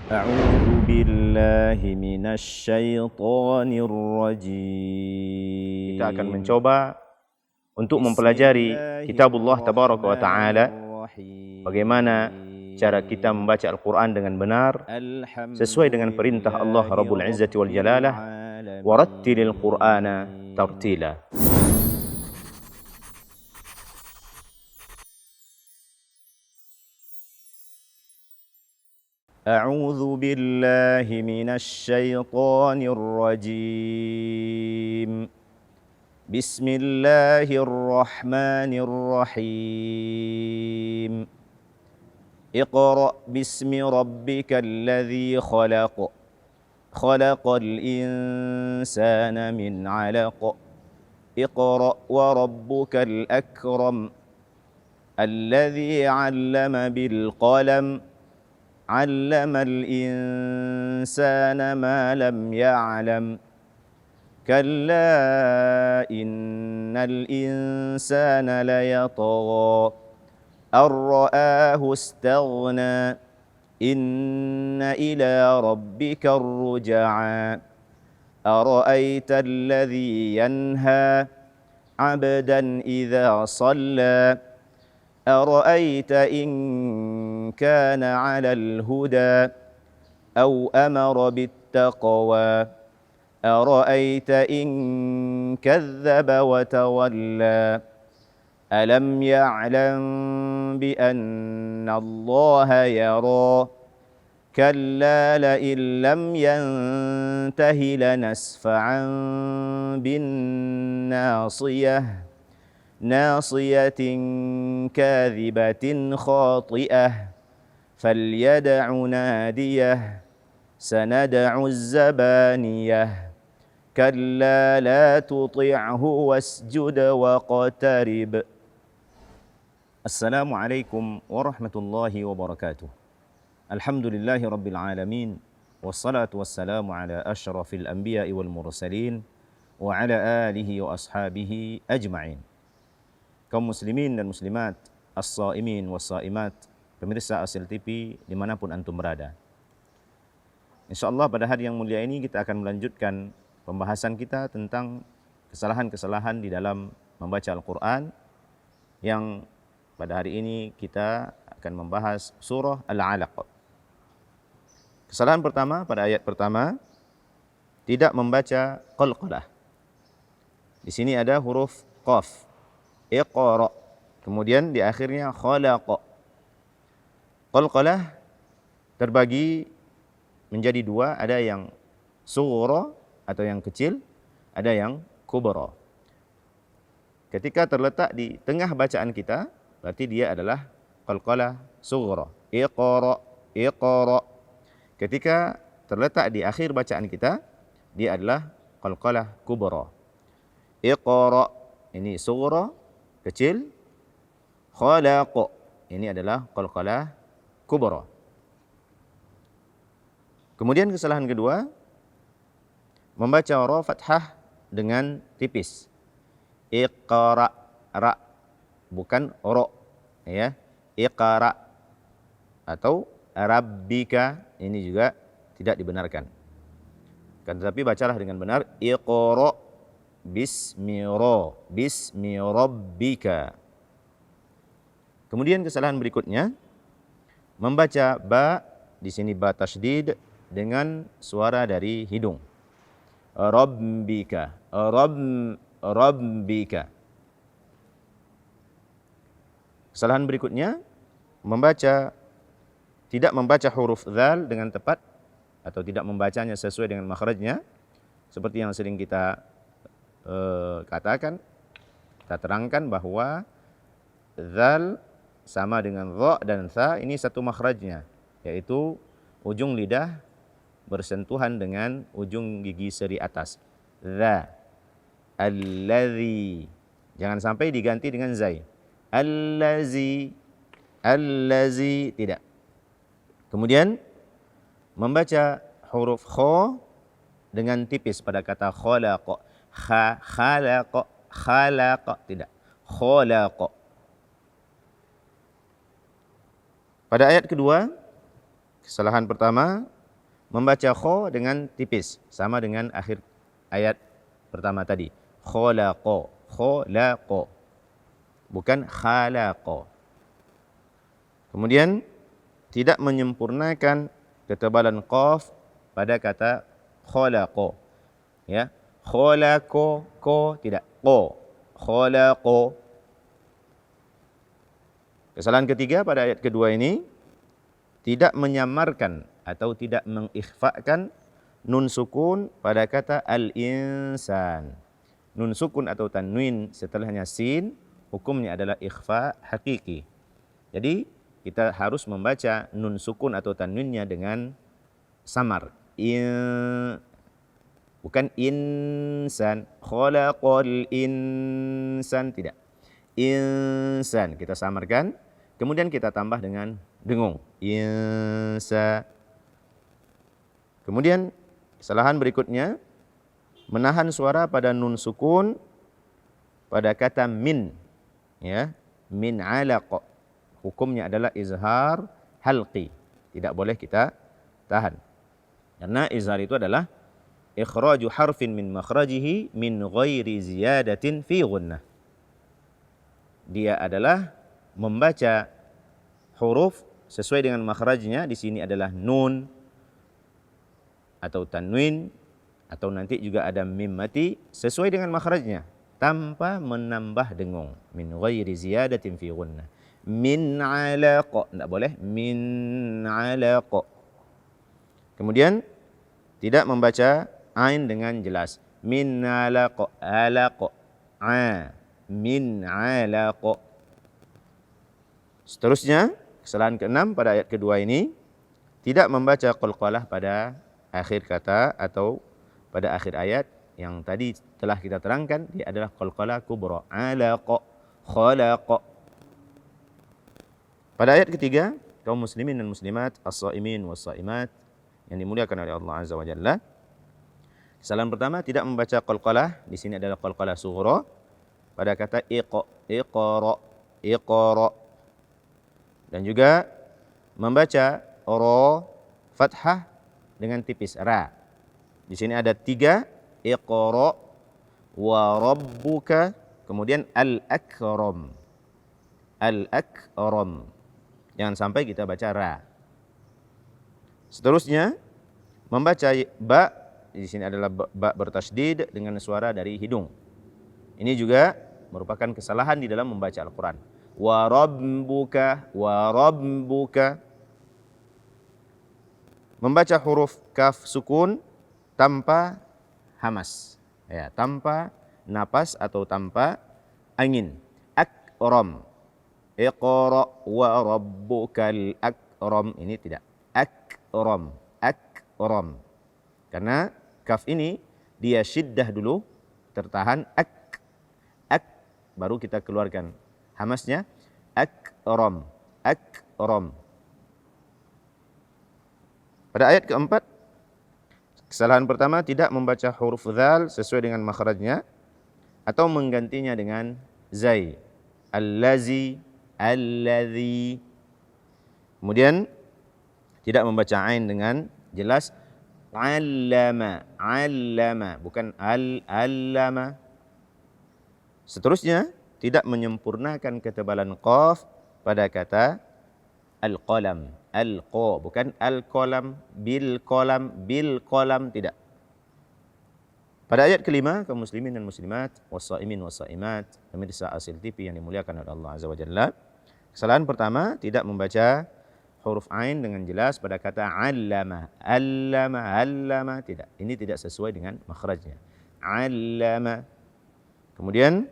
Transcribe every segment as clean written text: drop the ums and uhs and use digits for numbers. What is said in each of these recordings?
أعوذ بالله من الشيطان الرجيم. Kita akan mencoba untuk mempelajari kitabullah tabaraka wa ta'ala, bagaimana cara kita membaca Al-Quran dengan benar sesuai dengan perintah Allah Rabbul Izzati wal Jalalah, warattilil Qur'ana tartila. أعوذ بالله من الشيطان الرجيم. بسم الله الرحمن الرحيم. اقرأ باسم ربك الذي خلق. خلق الإنسان من علق. اقرأ وربك الأكرم. الذي علم بالقلم. علم الإنسان ما لم يعلم. كلا إن الإنسان ليطغى أن رآه استغنى. إن إلى ربك الرجعى. أرأيت الذي ينهى عبدا إذا صلى. أرأيت إن كان على الهدى أو أمر بالتقوى. أرأيت إن كذب وتولى. ألم يعلم بأن الله يرى. كلا لئن لم ينته لنسفعا بالناصية. ناصية كاذبة خاطئة. فليدع ناديه. سندع الزبانية. كلا لا تطعه واسجد واقترب. السلام عليكم ورحمة الله وبركاته. الحمد لله رب العالمين، والصلاة والسلام على أشرف الأنبياء والمرسلين وعلى آله وأصحابه أجمعين. Kaum muslimin dan muslimat, as-saimin was-saimat, pemirsa Asil TV dimanapun antum berada. InsyaAllah pada hari yang mulia ini kita akan melanjutkan pembahasan kita tentang kesalahan-kesalahan di dalam membaca Al-Quran, yang pada hari ini kita akan membahas surah Al-Alaq. Kesalahan pertama pada ayat pertama, tidak membaca qalqalah. Di sini ada huruf qaf, iqra, kemudian di akhirnya khalaqa. Qalqalah terbagi menjadi dua, ada yang sughra atau yang kecil, ada yang kubra. Ketika terletak di tengah bacaan kita, berarti dia adalah qalqalah sughra. Iqra, iqra. Ketika terletak di akhir bacaan kita, dia adalah qalqalah kubra. Iqra, ini sughra, kecil. Khalaqa, ini adalah qalqalah kubra. Kemudian kesalahan kedua, membaca ra fathah dengan tipis. Iqra, ra, bukan ro, ya. Iqra atau rabbika, ini juga tidak dibenarkan. Kan tetapi bacalah dengan benar, iqra bismi rabbika. Kemudian kesalahan berikutnya, membaca ba, di sini ba tasydid dengan suara dari hidung. Rabbika, rabbika. Kesalahan berikutnya, tidak membaca huruf dzal dengan tepat atau tidak membacanya sesuai dengan makhrajnya, seperti yang sering kita katakan, kita terangkan bahwa dzal sama dengan dha dan tha, ini satu makhrajnya, yaitu ujung lidah bersentuhan dengan ujung gigi seri atas. Dza, allazi, jangan sampai diganti dengan zai. Allazi, allazi, tidak. Kemudian membaca huruf kha dengan tipis pada kata khalaqa. Khalaqa, khalaqa, tidak. Khalaqa. Pada ayat kedua, kesalahan pertama, membaca kho dengan tipis, sama dengan akhir ayat pertama tadi. Khalaqa, khalaqa, bukan khalaqa. Kemudian tidak menyempurnakan ketebalan qaf pada kata khalaqa. Ya, khalaqa, ko tidak, ko, khalaqa. Kesalahan ketiga pada ayat kedua ini, tidak menyamarkan atau tidak mengikhfakan nun sukun pada kata al-insan. Nun sukun atau tanwin setelahnya sin, hukumnya adalah ikhfa hakiki. Jadi kita harus membaca nun sukun atau tanwinnya dengan samar. Bukan insan, khalaqal insan, tidak. Insan kita samarkan, kemudian kita tambah dengan dengung. Insa. Kemudian kesalahan berikutnya, menahan suara pada nun sukun pada kata min. Ya, min alaq. Hukumnya adalah izhar halqi. Tidak boleh kita tahan. Karena izhar itu adalah ikhraju harfin min makhrajihi min ghairi ziyadatin fi gunnah. Dia adalah membaca huruf sesuai dengan makhrajnya. Di sini adalah nun atau tanwin atau nanti juga ada mim mati sesuai dengan makhrajnya tanpa menambah dengung. Min ghairi ziyadatin fi gunnah. Min alaq, tidak boleh min alaq. Kemudian tidak membaca ain dengan jelas. Min alaq, alaq, a, min alaq. Seterusnya, kesalahan keenam pada ayat kedua ini, tidak membaca qalqalah pada akhir kata atau pada akhir ayat yang tadi telah kita terangkan, dia adalah qalqalah kubra. Alaq, khalaq. Pada ayat ketiga, kaum muslimin dan muslimat, as-saimin was-saimat yang dimuliakan oleh Allah Azza wa Jalla. Kesalahan pertama, tidak membaca qalqalah. Di sini adalah qalqalah sughra pada kata iqa, iqra, iqra. Dan juga membaca ra fathah dengan tipis ra. Di sini ada tiga, iqra wa rabbuka, kemudian al-akram. Al-akram. Jangan sampai kita baca ra. Seterusnya, membaca ba, di sini adalah ba bertasydid dengan suara dari hidung. Ini juga merupakan kesalahan di dalam membaca Al-Quran. Wa rabbuka, wa rabbuka. Membaca huruf kaf sukun tanpa hamas, ya, tanpa napas atau tanpa angin. Akram. Iqra wa rabbukal akram, ini tidak. Akram, akram. Karena kaf ini dia syiddah dulu, tertahan, ak, baru kita keluarkan hamasnya, akram, akram. Pada ayat keempat, kesalahan pertama, tidak membaca huruf dzal sesuai dengan makhrajnya atau menggantinya dengan zai. Allazi, alladzi. Kemudian tidak membaca ain dengan jelas. Allama, allama, bukan al-allama. Seterusnya, tidak menyempurnakan ketebalan qaf pada kata al-qalam. Al-qa, bukan al-qalam, bil-qalam, bil-qalam, tidak. Pada ayat kelima, kaum muslimin dan muslimat, was-saimin was-saimat, pemirsa Asil TV yang dimuliakan oleh Allah Azza wa Jalla. Kesalahan pertama, tidak membaca huruf ain dengan jelas pada kata allama, allama, allama, tidak. Ini tidak sesuai dengan makhrajnya. Allama. Kemudian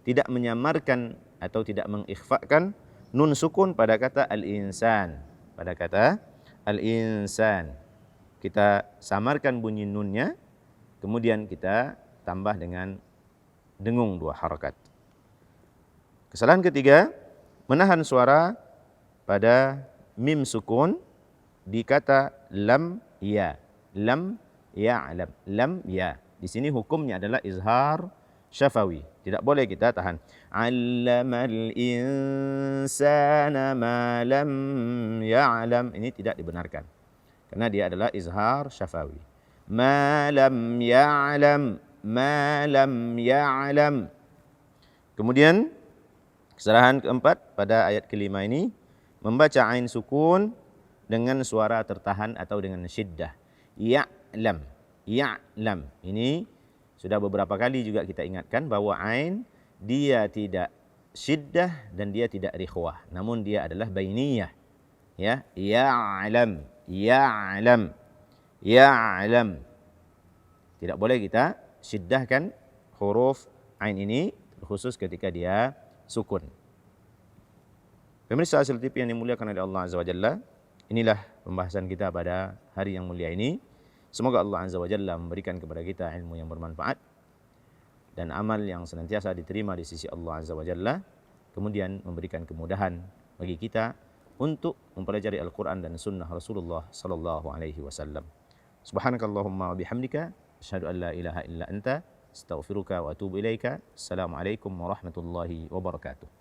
tidak menyamarkan atau tidak mengikhfakan nun sukun pada kata al-insan. Pada kata al-insan, kita samarkan bunyi nunnya, kemudian kita tambah dengan dengung 2 harakat. Kesalahan ketiga, menahan suara pada mim sukun di kata lam ya. Lam ya'lam, lam ya. Di sini hukumnya adalah izhar syafawi. Tidak boleh kita tahan. Allamal insana ma lam ya'lam. Ini tidak dibenarkan. karena dia adalah izhar syafawi. Ma lam ya'lam, ma lam ya'lam. Kemudian kesalahan keempat pada ayat kelima ini, membaca ain sukun dengan suara tertahan atau dengan syiddah. Ya'lam, ya'lam. Ini sudah beberapa kali juga kita ingatkan bahwa ain dia tidak syiddah dan dia tidak rikhwah, namun dia adalah bainiyah. Ya, ya'lam, ya'lam, ya'lam. Tidak boleh kita syiddahkan huruf ain ini, khusus ketika dia sukun. Pemirsa Asal TV yang dimuliakan oleh Allah Azza wa Jalla, inilah pembahasan kita pada hari yang mulia ini. Semoga Allah Azza wa Jalla memberikan kepada kita ilmu yang bermanfaat dan amal yang senantiasa diterima di sisi Allah Azza wa Jalla, kemudian memberikan kemudahan bagi kita untuk mempelajari Al-Quran dan Sunnah Rasulullah sallallahu alaihi wasallam. Subhanakallahumma wa bihamdika asyhadu an la ilaha illa anta astaghfiruka wa atubu ilaika. Assalamualaikum warahmatullahi wabarakatuh.